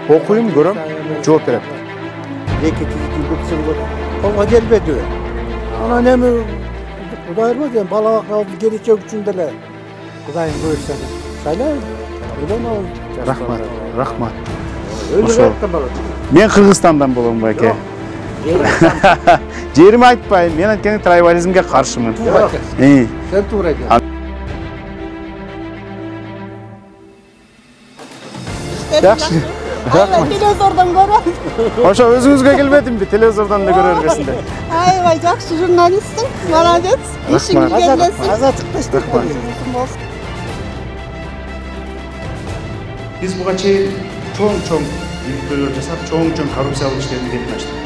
окуйм, көрөм, жооп берем. Эки тизги колго келбеди. Анан эми Кудай ырмаса, бала келечек үчүн деле Кудайым буйрса шайлайбыз. Рахмат, рахмат. Ошо. Мен Кыргызстандан болом байке. Жерим айтпайм, мен анткени трайбализмге каршымын. Сен туура айт. Жакшы. Рахмат. Телевизордон көрөм. Ошо өзүңүзгө келбедимби? Телевизордон да көрө бергесинде. Аябай жакшы журналистсиң. Молодец. Ишиңизге келесиң. Азаттык Биз буга чейин чоң иликтөөлөр жасап, чоң коррупциялык иштердин бетин ачтык.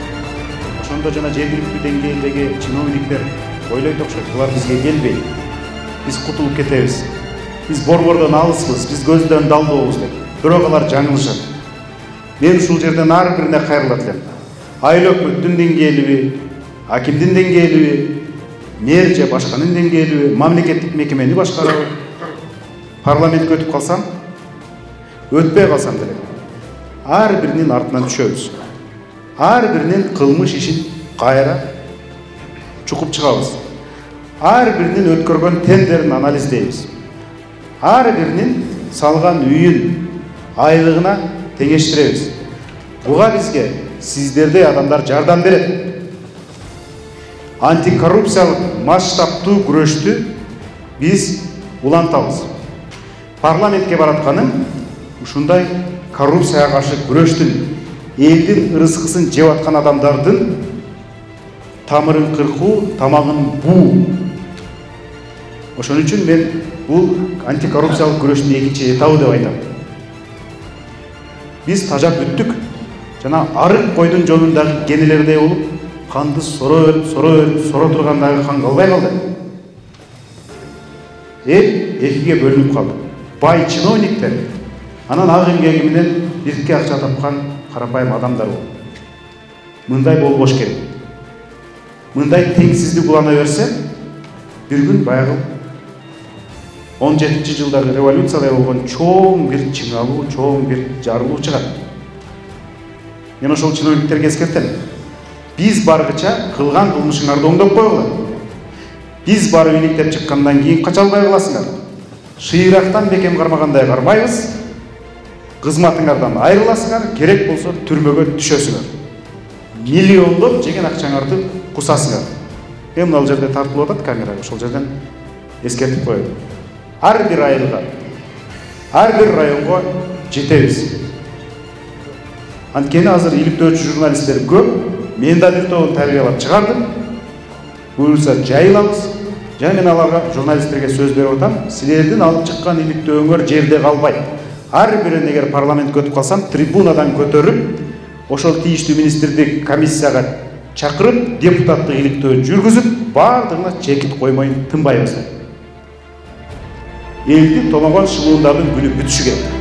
Ошондо жана жергиликтүү деңгээлдеги чиновниктер ойлойт окшойт, булар бизге келбейт. Биз кутулуп кетебиз. Биз борбордон алыспыз, биз көздөн далдообуз деп. Бирок алар жаңылышат. Мен ушул жерден ар бирине кайрылат элем. Айыл өкмөттүн деңгээлиби, акимдин деңгээлиби, мэр же башканын деңгээлиби, мамлекеттик мекемени башкарабы, парламентке өтүп калсам, өтпөй калсам деле, ар биринин артынан түшөбүз. Ар биринин кылмыш ишин кайра чукуп чыгабыз. Ар биринин өткөргөн тендерин анализдейбиз. Ар биринин салган үйүн, айлыгына теңештиребиз. Буга бизге сиздердей адамдар жардам берет. Антикоррупциялык масштабтуу күрөштү биз улантабыз. Парламентке баратканым ушундай коррупцияга каршы күрөштүн, элдин ырыскысын жеп аткан адамдардын тамырын кыркуу, тамагын буу. Ошон үчүн мен бул антикоррупциялык күрөштүн экинчи этабы деп айтам. Биз тажап бүттүк. Жана арык койдун жонундагы кенелердей болуп, канды соро тургандагы кан калбай калды. Экиге бөлүнүп калды. Бай чиновниктер, анан ак эмгеги менен бирке акча тапкан карапайым адамдар болду. Мындай болбош керек. Мындай теңсиздик улана берсе, бир күн баягы 17-жылдагы революцияда болгон чоң бир чыңалуу, чоң бир жарылуу чыгат. Мен ошол чиновниктерге эскертем. Биз баргыча кылган кылмышыңарды оңдоп койгула. Биз барып иликтеп чыккандан кийин кача албай каласыңар. Шыйрактан бекем кармагандай кармайбыз. Кызматыңардан айрыласыңар, керек болсо түрмөгө түшөсүңөр. Миллиондоп жеген акчаңарды кусасыңар. Мен ал жерде тартылып атат камерага, ошол жерден эскертип коём. Ар бир айылга, ар бир районго жетебиз. Анткени азыр иликтөөчү журналисттер көп. Мен да бир тобун тарбиялап чыгардым. Буюрса жайылабыз. Жана мен аларга журналисттерге сөз берип атам. Силердин алып чыккан иликтөөңөр жерде калбайт. Ар бирин эгер парламентке өтүп калсам, трибунадан көтөрүп, ошол тийиштүү министрди комиссияга чакырып, депутаттык иликтөө жүргүзүп, бардыгына чекит коймой тынбайбыз. Элди томогон шылуундардын күнү бүтүшү керек.